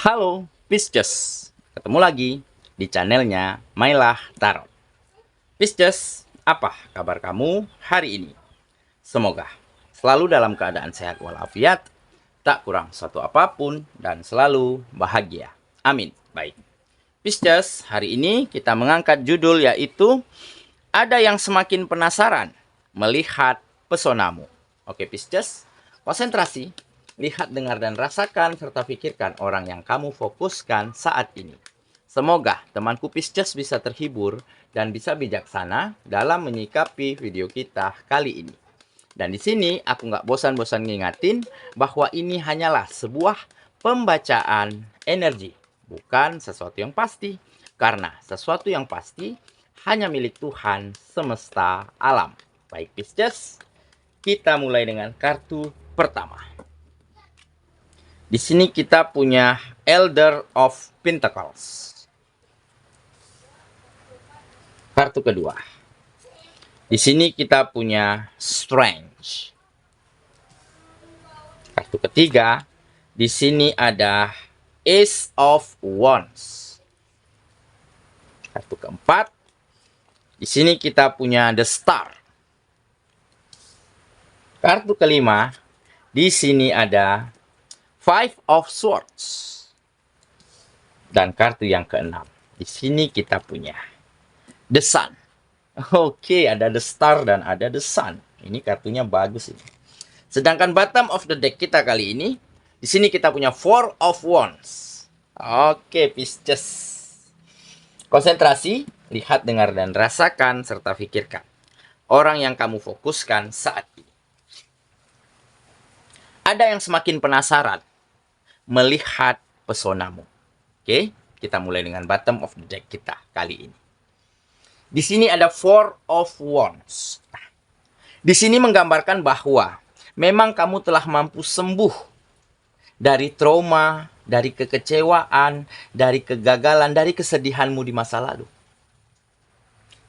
Halo Pisces, ketemu lagi di channelnya Mailah Tarot. Pisces, apa kabar kamu hari ini? Semoga selalu dalam keadaan sehat walafiat, tak kurang satu apapun, dan selalu bahagia. Amin. Baik, Pisces, hari ini kita mengangkat judul yaitu ada yang semakin penasaran melihat pesonamu. Oke Pisces, konsentrasi. Lihat, dengar, dan rasakan, serta pikirkan orang yang kamu fokuskan saat ini. Semoga temanku Pisces bisa terhibur dan bisa bijaksana dalam menyikapi video kita kali ini. Dan di sini aku nggak bosan-bosan ngingatin bahwa ini hanyalah sebuah pembacaan energi, bukan sesuatu yang pasti. Karena sesuatu yang pasti hanya milik Tuhan semesta alam. Baik Pisces, kita mulai dengan kartu pertama. Di sini kita punya Elder of Pentacles. Kartu kedua. Di sini kita punya Strange. Kartu ketiga. Di sini ada Ace of Wands. Kartu keempat. Di sini kita punya The Star. Kartu kelima. Di sini ada Five of Swords. Dan kartu yang keenam. Di sini kita punya The Sun. Oke, ada The Star dan ada The Sun. Ini kartunya bagus ini. Sedangkan bottom of the deck kita kali ini, di sini kita punya Four of Wands. Oke, Pisces. Konsentrasi, lihat, dengar, dan rasakan, serta pikirkan orang yang kamu fokuskan saat ini. Ada yang semakin penasaran melihat pesonamu. Oke, kita mulai dengan bottom of the deck kita kali ini. Di sini ada Four of Wands. Nah, di sini menggambarkan bahwa memang kamu telah mampu sembuh dari trauma, dari kekecewaan, dari kegagalan, dari kesedihanmu di masa lalu.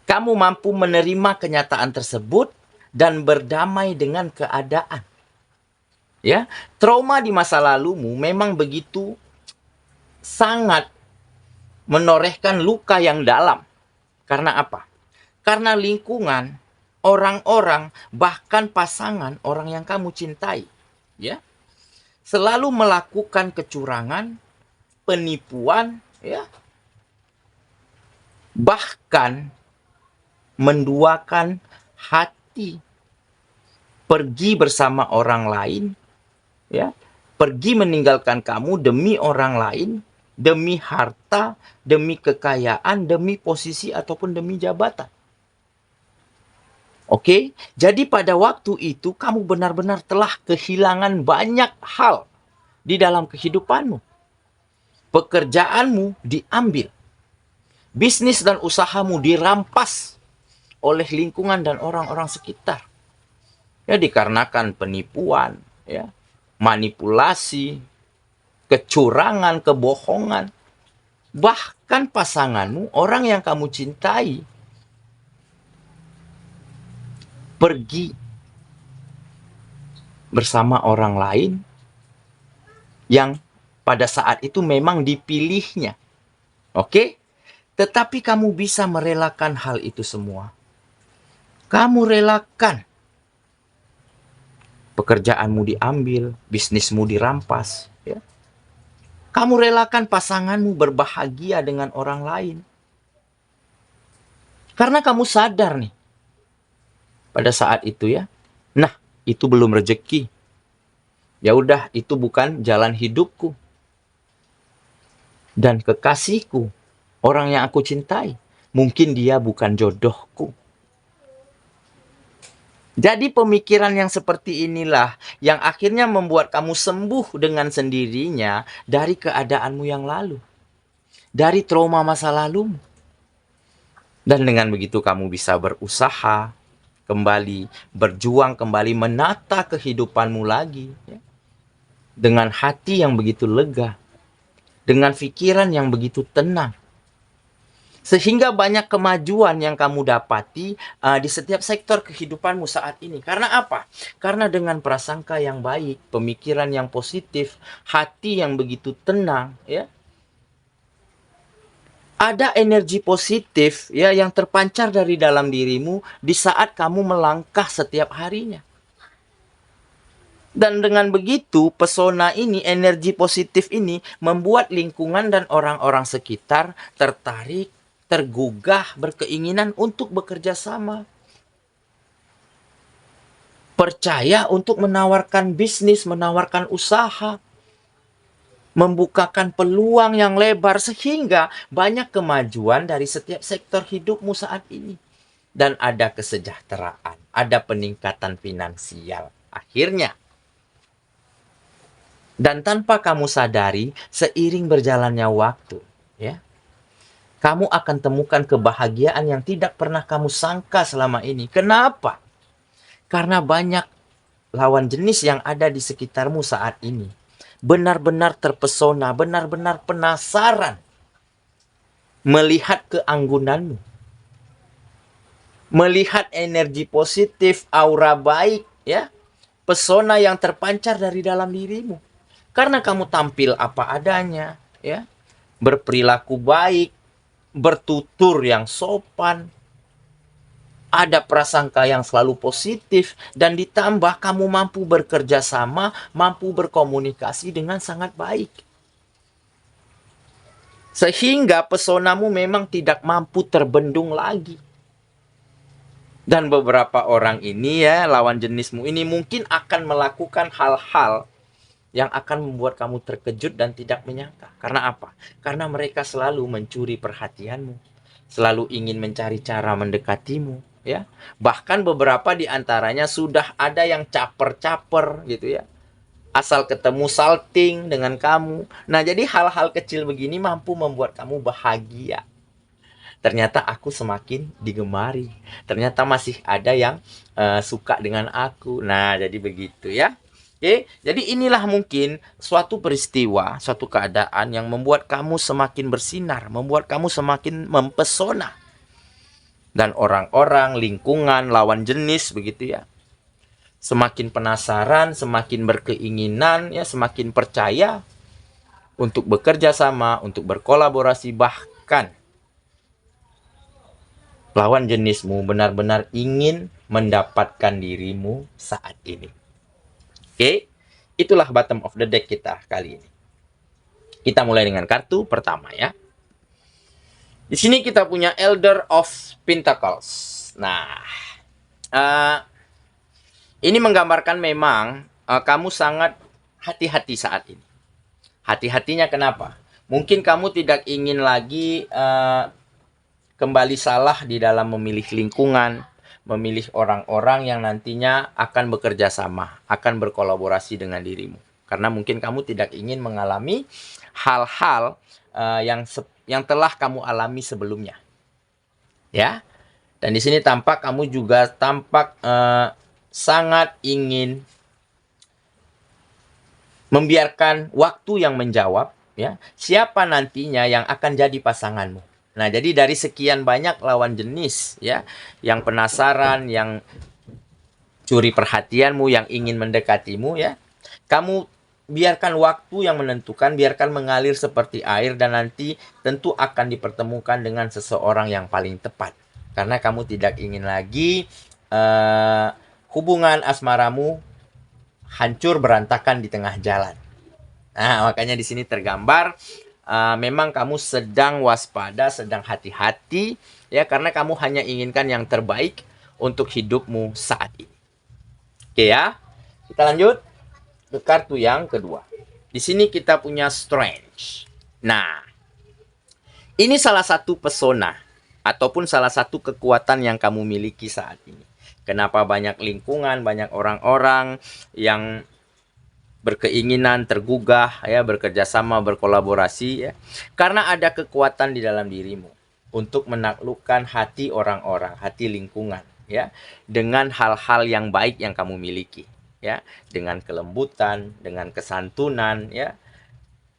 Kamu mampu menerima kenyataan tersebut dan berdamai dengan keadaan. Ya, trauma di masa lalumu memang begitu sangat menorehkan luka yang dalam. Karena apa? Karena lingkungan, orang-orang, bahkan pasangan orang yang kamu cintai, ya, selalu melakukan kecurangan, penipuan, ya, bahkan menduakan hati, pergi bersama orang lain, ya, pergi meninggalkan kamu demi orang lain, demi harta, demi kekayaan, demi posisi ataupun demi jabatan. Oke, jadi pada waktu itu kamu benar-benar telah kehilangan banyak hal di dalam kehidupanmu. Pekerjaanmu diambil, bisnis dan usahamu dirampas oleh lingkungan dan orang-orang sekitar. Ya, dikarenakan penipuan, ya, manipulasi, kecurangan, kebohongan. Bahkan pasanganmu, orang yang kamu cintai, pergi bersama orang lain yang pada saat itu memang dipilihnya. Oke? Tetapi kamu bisa merelakan hal itu semua. Kamu relakan pekerjaanmu diambil, bisnismu dirampas, ya. Kamu relakan pasanganmu berbahagia dengan orang lain. Karena kamu sadar nih, pada saat itu ya, nah itu belum rezeki. Ya udah, itu bukan jalan hidupku. Dan kekasihku, orang yang aku cintai, mungkin dia bukan jodohku. Jadi pemikiran yang seperti inilah yang akhirnya membuat kamu sembuh dengan sendirinya dari keadaanmu yang lalu. Dari trauma masa lalu. Dan dengan begitu kamu bisa berusaha kembali, berjuang kembali, menata kehidupanmu lagi. Ya. Dengan hati yang begitu lega. Dengan pikiran yang begitu tenang. Sehingga banyak kemajuan yang kamu dapati di setiap sektor kehidupanmu saat ini. Karena apa? Karena dengan prasangka yang baik, pemikiran yang positif, hati yang begitu tenang, ya, ada energi positif ya yang terpancar dari dalam dirimu di saat kamu melangkah setiap harinya. Dan dengan begitu, pesona ini, energi positif ini membuat lingkungan dan orang-orang sekitar tertarik, tergugah, berkeinginan untuk bekerja sama. Percaya untuk menawarkan bisnis, menawarkan usaha, membukakan peluang yang lebar sehingga banyak kemajuan dari setiap sektor hidupmu saat ini. Dan ada kesejahteraan, ada peningkatan finansial. Akhirnya, dan tanpa kamu sadari, seiring berjalannya waktu, ya, kamu akan temukan kebahagiaan yang tidak pernah kamu sangka selama ini. Kenapa? Karena banyak lawan jenis yang ada di sekitarmu saat ini. Benar-benar terpesona, benar-benar penasaran melihat keanggunanmu. Melihat energi positif, aura baik, ya, pesona yang terpancar dari dalam dirimu. Karena kamu tampil apa adanya, ya, berperilaku baik, bertutur yang sopan, ada prasangka yang selalu positif, dan ditambah kamu mampu bekerja sama, mampu berkomunikasi dengan sangat baik. Sehingga pesonamu memang tidak mampu terbendung lagi. Dan beberapa orang ini ya, lawan jenismu ini mungkin akan melakukan hal-hal yang akan membuat kamu terkejut dan tidak menyangka. Karena apa? Karena mereka selalu mencuri perhatianmu, selalu ingin mencari cara mendekatimu, ya. Bahkan beberapa di antaranya sudah ada yang caper-caper gitu ya. Asal ketemu salting dengan kamu. Nah, jadi hal-hal kecil begini mampu membuat kamu bahagia. Ternyata aku semakin digemari. Ternyata masih ada yang suka dengan aku. Nah, jadi begitu ya. Oke, jadi inilah mungkin suatu peristiwa, suatu keadaan yang membuat kamu semakin bersinar, membuat kamu semakin mempesona. Dan orang-orang, lingkungan, lawan jenis begitu ya. Semakin penasaran, semakin berkeinginan, ya, semakin percaya untuk bekerja sama, untuk berkolaborasi, bahkan lawan jenismu benar-benar ingin mendapatkan dirimu saat ini. Oke, itulah bottom of the deck kita kali ini. Kita mulai dengan kartu pertama ya. Di sini kita punya Elder of Pentacles. Nah, ini menggambarkan memang kamu sangat hati-hati saat ini. Hati-hatinya kenapa? Mungkin kamu tidak ingin lagi kembali salah di dalam memilih lingkungan, memilih orang-orang yang nantinya akan bekerja sama, akan berkolaborasi dengan dirimu. Karena mungkin kamu tidak ingin mengalami hal-hal yang telah kamu alami sebelumnya. Ya. Dan di sini tampak kamu juga tampak sangat ingin membiarkan waktu yang menjawab, ya. Siapa nantinya yang akan jadi pasanganmu? Nah, jadi dari sekian banyak lawan jenis ya, yang penasaran, yang curi perhatianmu, yang ingin mendekatimu ya, kamu biarkan waktu yang menentukan, biarkan mengalir seperti air, dan nanti tentu akan dipertemukan dengan seseorang yang paling tepat. Karena kamu tidak ingin lagi hubungan asmaramu hancur berantakan di tengah jalan. Nah, makanya di sini tergambar memang kamu sedang waspada, sedang hati-hati ya, karena kamu hanya inginkan yang terbaik untuk hidupmu saat ini. Oke ya. Kita lanjut ke kartu yang kedua. Di sini kita punya Strange. Nah, ini salah satu pesona ataupun salah satu kekuatan yang kamu miliki saat ini. Kenapa banyak lingkungan, banyak orang-orang yang berkeinginan, tergugah ya, bekerja sama, berkolaborasi ya. Karena ada kekuatan di dalam dirimu untuk menaklukkan hati orang-orang, hati lingkungan ya, dengan hal-hal yang baik yang kamu miliki ya, dengan kelembutan, dengan kesantunan ya,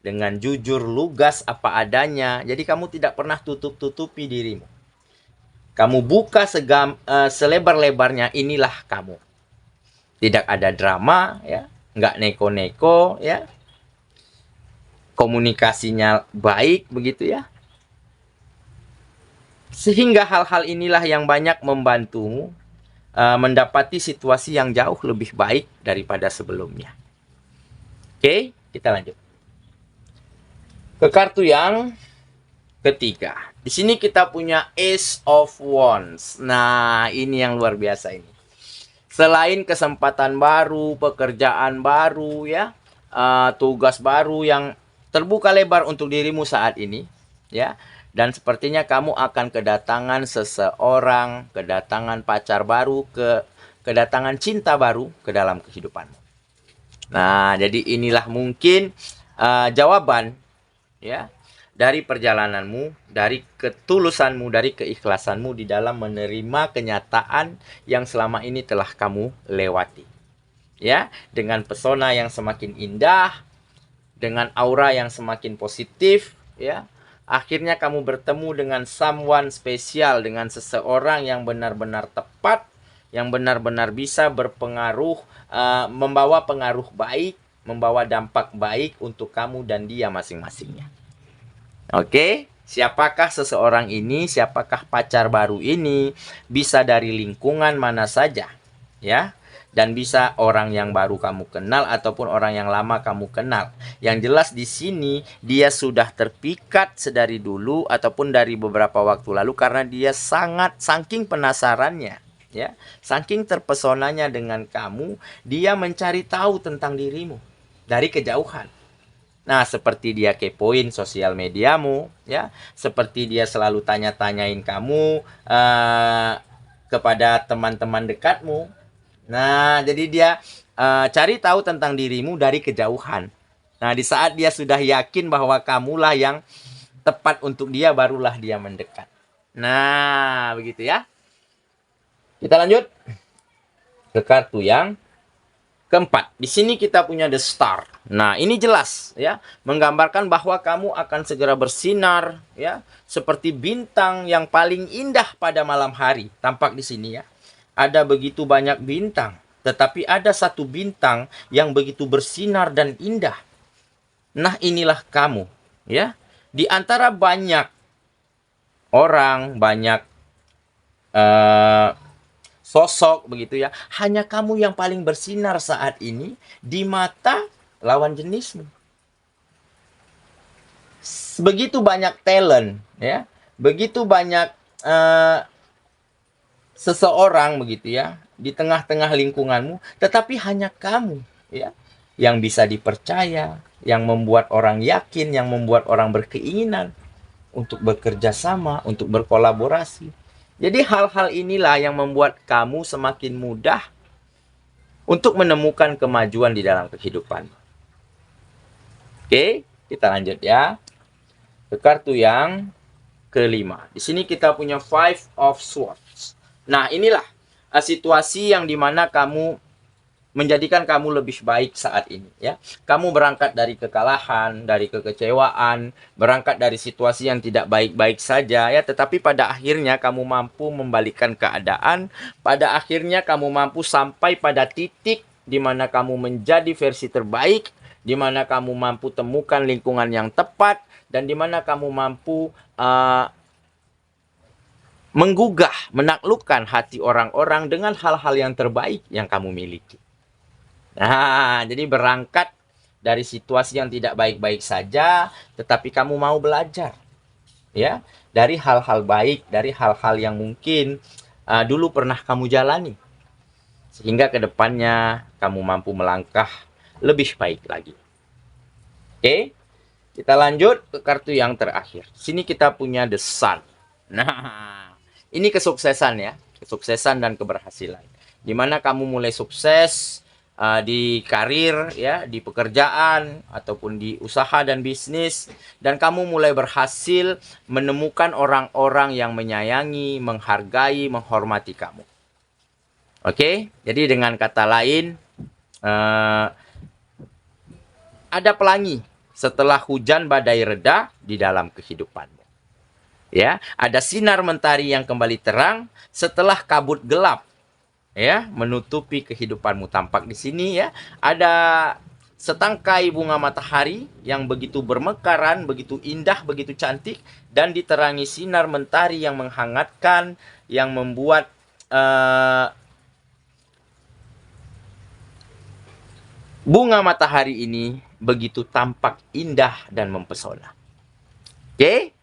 dengan jujur, lugas, apa adanya. Jadi kamu tidak pernah tutup-tutupi dirimu. Kamu buka selebar-lebarnya, inilah kamu. Tidak ada drama, ya, nggak neko-neko, ya. Komunikasinya baik, begitu ya. Sehingga hal-hal inilah yang banyak membantumu mendapati situasi yang jauh lebih baik daripada sebelumnya. Oke, kita lanjut ke kartu yang ketiga. Di sini kita punya Ace of Wands. Nah, ini yang luar biasa ini. Selain kesempatan baru, pekerjaan baru, ya, tugas baru yang terbuka lebar untuk dirimu saat ini, ya. Dan sepertinya kamu akan kedatangan seseorang, kedatangan pacar baru, kedatangan cinta baru ke dalam kehidupanmu. Nah, jadi inilah mungkin jawaban, ya, dari perjalananmu, dari ketulusanmu, dari keikhlasanmu di dalam menerima kenyataan yang selama ini telah kamu lewati. Ya, dengan pesona yang semakin indah, dengan aura yang semakin positif, ya. Akhirnya kamu bertemu dengan someone spesial, dengan seseorang yang benar-benar tepat, yang benar-benar bisa berpengaruh, membawa pengaruh baik, membawa dampak baik untuk kamu dan dia masing-masingnya. Oke, siapakah seseorang ini? Siapakah pacar baru ini? Bisa dari lingkungan mana saja, ya. Dan bisa orang yang baru kamu kenal ataupun orang yang lama kamu kenal. Yang jelas di sini dia sudah terpikat sedari dulu ataupun dari beberapa waktu lalu karena dia saking penasarannya, ya. Saking terpesonanya dengan kamu, dia mencari tahu tentang dirimu dari kejauhan. Nah, seperti dia kepoin sosial mediamu, ya, seperti dia selalu tanya-tanyain kamu kepada teman-teman dekatmu. Nah, jadi dia cari tahu tentang dirimu dari kejauhan. Nah, di saat dia sudah yakin bahwa kamulah yang tepat untuk dia, barulah dia mendekat. Nah, begitu ya. Kita lanjut ke kartu yang keempat. Di sini kita punya The Star. Nah, ini jelas, ya, menggambarkan bahwa kamu akan segera bersinar, ya, seperti bintang yang paling indah pada malam hari. Tampak di sini, ya. Ada begitu banyak bintang, tetapi ada satu bintang yang begitu bersinar dan indah. Nah, inilah kamu, ya. Di antara banyak orang, banyak sosok, begitu ya, hanya kamu yang paling bersinar saat ini di mata lawan jenismu. Begitu banyak talent, ya, begitu banyak seseorang, begitu ya, di tengah-tengah lingkunganmu, tetapi hanya kamu, ya, yang bisa dipercaya, yang membuat orang yakin, yang membuat orang berkeinginan untuk bekerja sama, untuk berkolaborasi. Jadi hal-hal inilah yang membuat kamu semakin mudah untuk menemukan kemajuan di dalam kehidupan. Oke, kita lanjut ya ke kartu yang kelima. Di sini kita punya Five of Swords. Nah, inilah situasi yang dimana kamu menjadikan kamu lebih baik saat ini, ya. Kamu berangkat dari kekalahan, dari kekecewaan, berangkat dari situasi yang tidak baik-baik saja, ya, tetapi pada akhirnya kamu mampu membalikkan keadaan, pada akhirnya kamu mampu sampai pada titik di mana kamu menjadi versi terbaik, di mana kamu mampu temukan lingkungan yang tepat, dan di mana kamu mampu menggugah, menaklukkan hati orang-orang dengan hal-hal yang terbaik yang kamu miliki. Nah, jadi berangkat dari situasi yang tidak baik-baik saja, tetapi kamu mau belajar, ya, dari hal-hal baik, dari hal-hal yang mungkin dulu pernah kamu jalani, sehingga kedepannya kamu mampu melangkah lebih baik lagi. Oke, kita lanjut ke kartu yang terakhir. Sini kita punya The Sun. Nah, ini kesuksesan, ya, kesuksesan dan keberhasilan. Dimana kamu mulai sukses di karir, ya, di pekerjaan ataupun di usaha dan bisnis, dan kamu mulai berhasil menemukan orang-orang yang menyayangi, menghargai, menghormati kamu. Oke, jadi dengan kata lain ada pelangi setelah hujan badai reda di dalam kehidupanmu. Ya, ada sinar mentari yang kembali terang setelah kabut gelap ya menutupi kehidupanmu. Tampak di sini ya, ada setangkai bunga matahari yang begitu bermekaran, begitu indah, begitu cantik, dan diterangi sinar mentari yang menghangatkan, yang membuat bunga matahari ini begitu tampak indah dan mempesona. Oke,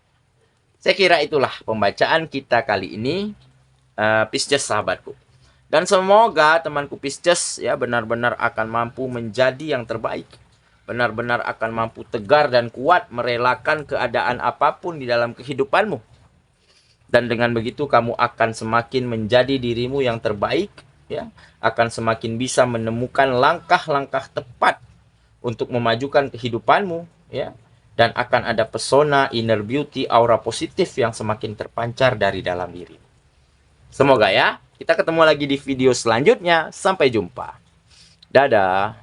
saya kira itulah pembacaan kita kali ini, Pisces sahabatku. Dan semoga temanku Pisces ya benar-benar akan mampu menjadi yang terbaik. Benar-benar akan mampu tegar dan kuat merelakan keadaan apapun di dalam kehidupanmu. Dan dengan begitu kamu akan semakin menjadi dirimu yang terbaik, ya. Akan semakin bisa menemukan langkah-langkah tepat untuk memajukan kehidupanmu, ya. Dan akan ada pesona, inner beauty, aura positif yang semakin terpancar dari dalam diri. Semoga ya. Kita ketemu lagi di video selanjutnya. Sampai jumpa. Dadah.